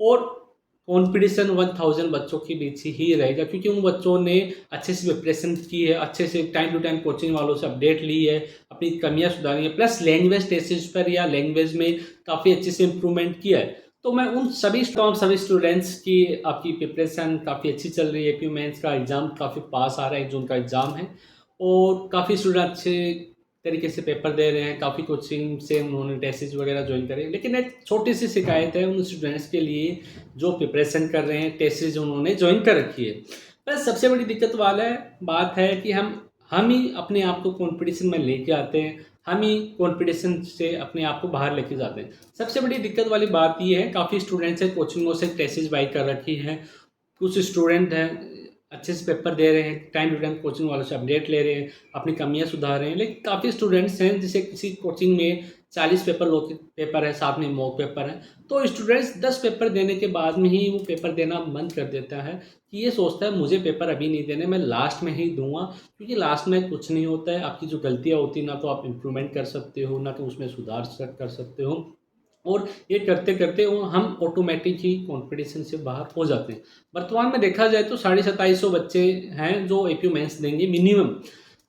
और कंपटीशन 1000 बच्चों के बीच ही रहेगा, क्योंकि उन बच्चों ने अच्छे से प्रिपरेशन की है, अच्छे से टाइम टू टाइम कोचिंग वालों से अपडेट ली है, अपनी कमियां सुधारी है, प्लस लैंग्वेज टेस्ट पर या लैंग्वेज में काफ़ी अच्छे से इम्प्रूवमेंट किया है। तो मैं उन सभी स्टूडेंट्स की आपकी प्रिपरेशन काफ़ी अच्छी चल रही है। एपी मेंस का एग्ज़ाम काफ़ी पास आ रहा है, 1 जून का एग्ज़ाम है और काफ़ी स्टूडेंट अच्छे तरीके से पेपर दे रहे हैं। काफ़ी कोचिंग से उन्होंने टेस्ट वगैरह ज्वाइन करे, लेकिन एक छोटी सी शिकायत है उन स्टूडेंट्स के लिए जो प्रिपरेशन कर रहे हैं, टेस्ट उन्होंने ज्वाइन कर रखी है। बस सबसे बड़ी दिक्कत वाला बात है कि हम ही अपने आप को कंपटीशन में लेके आते हैं, हम ही कंपटीशन से अपने आप को बाहर लेके जाते हैं। सबसे बड़ी दिक्कत वाली बात ये है, काफ़ी स्टूडेंट्स हैं कोचिंगों से टेस्ट बाई कर रखी है, कुछ स्टूडेंट हैं अच्छे से पेपर दे रहे हैं, टाइम टू टाइम कोचिंग वालों से अपडेट ले रहे हैं, अपनी कमियां सुधार रहे हैं, लेकिन काफ़ी स्टूडेंट्स हैं जिसे किसी कोचिंग में 40 पेपर है, साथ में मॉक पेपर है, तो स्टूडेंट्स 10 पेपर देने के बाद में ही वो पेपर देना बंद कर देता है कि ये सोचता है मुझे पेपर अभी नहीं देने, मैं लास्ट में ही दूंगा, क्योंकि लास्ट में कुछ नहीं होता है। आपकी जो गलतियाँ होती हैं ना तो आप इम्प्रूवमेंट कर सकते हो, ना तो उसमें सुधार कर सकते हो, और ये करते करते वो हम ऑटोमेटिक ही कंपटीशन से बाहर हो जाते हैं। वर्तमान में देखा जाए तो 2750 बच्चे हैं जो एपी मेंस देंगे मिनिमम,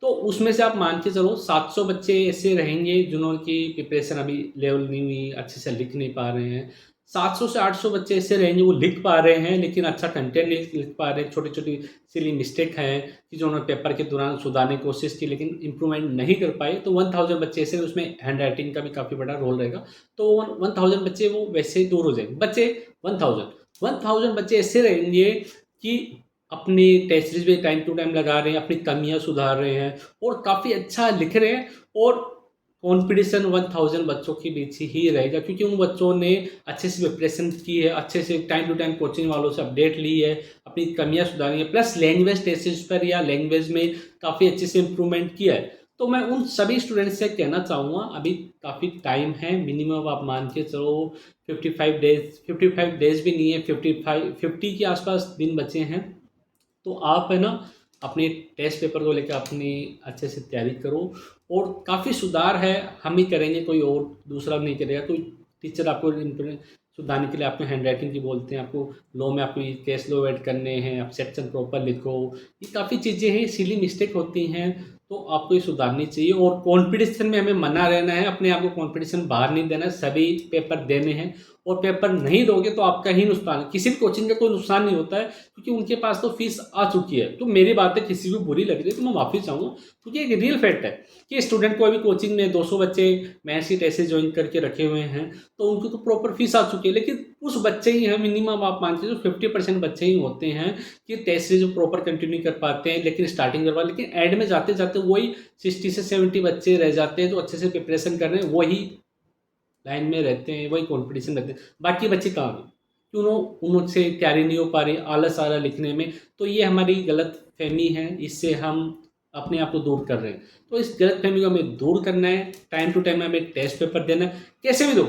तो उसमें से आप मान के चलो 700 बच्चे ऐसे रहेंगे जिन्होंने प्रिपरेशन अभी लेवल नहीं हुई, अच्छे से लिख नहीं पा रहे हैं। 700 से 800 बच्चे ऐसे रहेंगे वो लिख पा रहे हैं लेकिन अच्छा कंटेंट नहीं लिख पा रहे हैं, छोटी छोटी सिली मिस्टेक हैं कि जो उन्होंने पेपर के दौरान सुधारने की कोशिश की लेकिन इंप्रूवमेंट नहीं कर पाए। तो 1000 बच्चे ऐसे, उसमें हैंड राइटिंग का भी काफ़ी बड़ा रोल रहेगा, तो 1000 बच्चे वो वैसे ही दूर हो जाएंगे। बच्चे 1000 बच्चे ऐसे रहेंगे कि अपनी टेस्ट सीरीज में टाइम टू टाइम लगा रहे हैं, अपनी कमियां सुधार रहे हैं और काफ़ी अच्छा लिख रहे हैं, और कंपटीशन 1000 बच्चों के बीच ही रहेगा, क्योंकि उन बच्चों ने अच्छे से प्रिपरेशन की है, अच्छे से टाइम टू टाइम कोचिंग वालों से अपडेट ली है, अपनी कमियां सुधारी है, प्लस लैंग्वेज टेस्ट पर या लैंग्वेज में काफ़ी अच्छे से इम्प्रूवमेंट किया है। तो मैं उन सभी स्टूडेंट्स से कहना चाहूँगा, अभी काफ़ी टाइम है, मिनिमम आप मान के चलो 55 डेज भी नहीं है, 50 के आसपास दिन बचे हैं। तो आप है ना अपने टेस्ट पेपर को लेकर अपनी अच्छे से तैयारी करो, और काफ़ी सुधार है हम ही करेंगे, कोई और दूसरा नहीं करेगा। कोई टीचर आपको सुधारने के लिए आपको हैंड राइटिंग की बोलते हैं, आपको लॉ में आपको ये केस लॉ ऐड करने हैं, आप सेक्शन प्रॉपर लिखो, ये काफ़ी चीज़ें हैं, सिली मिस्टेक होती हैं, तो आपको ये सुधारनी चाहिए। और कंपटीशन में हमें मना रहना है, अपने आप को कंपटीशन बाहर नहीं देना है, सभी पेपर देने हैं, और पेपर नहीं दोगे तो आपका ही नुकसान है। किसी भी कोचिंग का कोई नुकसान नहीं होता है, क्योंकि उनके पास तो फीस आ चुकी है। तो मेरी बातें किसी को बुरी लग रही है तो मैं माफ़ी चाहूँगा, क्योंकि एक रियल फैक्ट है कि स्टूडेंट को अभी कोचिंग में 200 बच्चे मैथ्स की टेस्ट ज्वाइन करके रखे हुए हैं, तो उनको तो प्रॉपर फीस आ चुकी है, लेकिन कुछ बच्चे ही हैं, मिनिमम आप मान के जो 50% बच्चे ही होते हैं कि टेस्ट जो प्रॉपर कंटिन्यू कर पाते हैं, लेकिन स्टार्टिंग करवा, लेकिन एंड में जाते जाते वही 60 से 70 बच्चे रह जाते हैं जो अच्छे से प्रिपरेशन कर रहे हैं, वही लाइन में रहते हैं, वही कंपटीशन रहते हैं, बाकी बच्चे कहाँ गए, क्यों उनसे तैयारी नहीं हो पा रही, आलस आ रहा है लिखने में। तो ये हमारी गलत फहमी है, इससे हम अपने आप को दूर कर रहे हैं। तो इस गलत फहमी को हमें दूर करना है, टाइम टू टाइम हमें टेस्ट पेपर देना है, कैसे भी दो,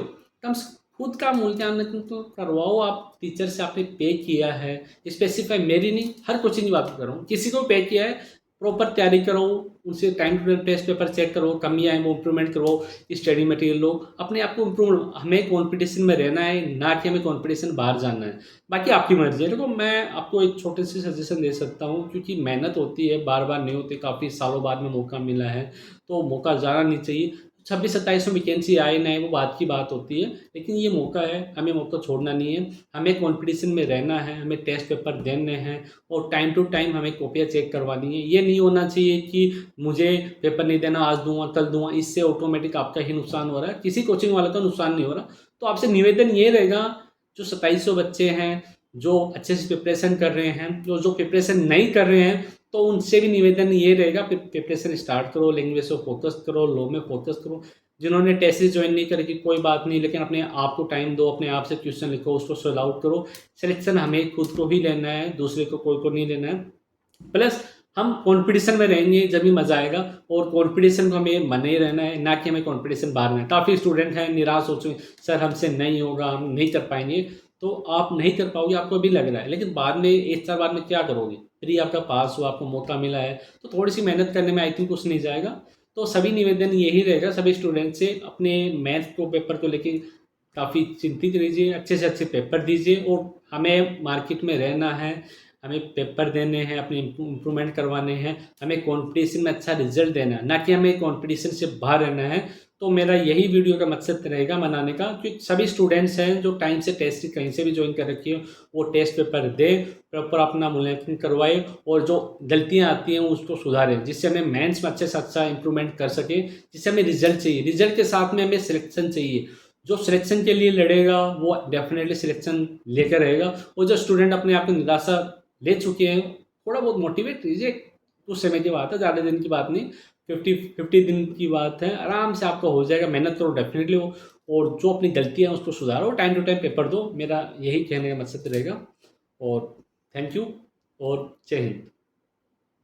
कम से खुद का मूल्यांकन तो करवाओ। आप टीचर से आपने पे किया है, स्पेसिफाई मेरी नहीं, हर कोचिंग की बात कर रहा हूँ, किसी को पे किया है, प्रॉपर तैयारी करो, उनसे time to time test paper check करो, कमियाँ हैं वो इम्प्रूवमेंट करो, स्टडी मटेरियल लो, अपने आप को इम्प्रूव। हमें कंपटीशन में रहना है, ना कि हमें कंपटीशन बाहर जाना है। बाकी आपकी मर्जी है। देखो मैं आपको एक छोटे से सजेशन दे सकता हूँ, क्योंकि मेहनत होती है, बार बार नहीं होती, काफ़ी सालों बाद में मौका मिला है, तो मौका जाना नहीं चाहिए। 26-27 में वैकेंसी आए ना आए वो बात की बात होती है, लेकिन ये मौका है, हमें मौका छोड़ना नहीं है, हमें कंपटीशन में रहना है, हमें टेस्ट पेपर देने हैं, और टाइम टू टाइम हमें कॉपियाँ चेक करवानी है। ये नहीं होना चाहिए कि मुझे पेपर नहीं देना, आज दूंगा कल दूंगा, इससे ऑटोमेटिक आपका ही नुकसान हो रहा है, किसी कोचिंग वाले का नुकसान नहीं हो रहा। तो आपसे निवेदन ये रहेगा, जो 2700 बच्चे हैं जो अच्छे से प्रिपरेशन कर रहे हैं, जो प्रिपरेशन नहीं कर रहे हैं, तो उनसे भी निवेदन ये रहेगा, प्रिपरेशन स्टार्ट करो, लैंग्वेज पे फोकस करो, लॉ में फोकस करो। जिन्होंने टेस्ट ज्वाइन नहीं करेगी कोई बात नहीं, लेकिन अपने आप को टाइम दो, अपने आप से क्वेश्चन लिखो, उसको सोल्व आउट करो। सिलेक्शन हमें खुद को ही लेना है, दूसरे को कोई को नहीं लेना है। प्लस हम कंपटीशन में रहेंगे जब भी मजा आएगा, और कंपटीशन को हमें बने ही रहना है, ना कि हमें कंपटीशन बाहर में। काफ़ी स्टूडेंट हैं निराश हो चुके, सर हमसे नहीं होगा, हम नहीं कर पाएंगे। तो आप नहीं कर पाओगे, आपको भी लग रहा है, लेकिन बाद में 1 साल बाद में क्या करोगे? फ्री आपका पास हुआ, आपको मौका मिला है, तो थोड़ी सी मेहनत करने में आई थिंक कुछ नहीं जाएगा। तो सभी निवेदन यही रहेगा सभी स्टूडेंट से, अपने मैथ को पेपर को लेके काफ़ी चिंतित रहिए, अच्छे से अच्छे पेपर दीजिए और हमें मार्केट में रहना है, हमें पेपर देने हैं, अपने इम्प्रूवमेंट करवाने हैं, हमें कॉम्पिटिशन में अच्छा रिजल्ट देना है, ना कि हमें कॉम्पिटिशन से बाहर रहना है। तो मेरा यही वीडियो का मकसद रहेगा मनाने का कि सभी स्टूडेंट्स हैं जो टाइम से टेस्ट कहीं से भी ज्वाइन कर रखी हो, वो टेस्ट पेपर दे, प्रॉपर अपना मूल्यांकन करवाए और जो गलतियां आती हैं उसको सुधारें, जिससे हमें मेंस में अच्छे से अच्छा इंप्रूवमेंट कर सके, जिससे हमें रिजल्ट चाहिए, रिजल्ट के साथ में हमें सिलेक्शन चाहिए। जो सिलेक्शन के लिए लड़ेगा वो डेफिनेटली सिलेक्शन लेकर रहेगा, और जो स्टूडेंट अपने आप को निराशा ले चुके हैं थोड़ा बहुत मोटिवेट कीजिए। कुछ समय की बात है, ज़्यादा दिन की बात नहीं, 50 दिन की बात है, आराम से आपका हो जाएगा, मेहनत करो डेफिनेटली हो, और जो अपनी गलतियाँ हैं उसको सुधारो, टाइम टू टाइम पेपर दो, मेरा यही कहने का मकसद रहेगा। और थैंक यू और जय हिंद।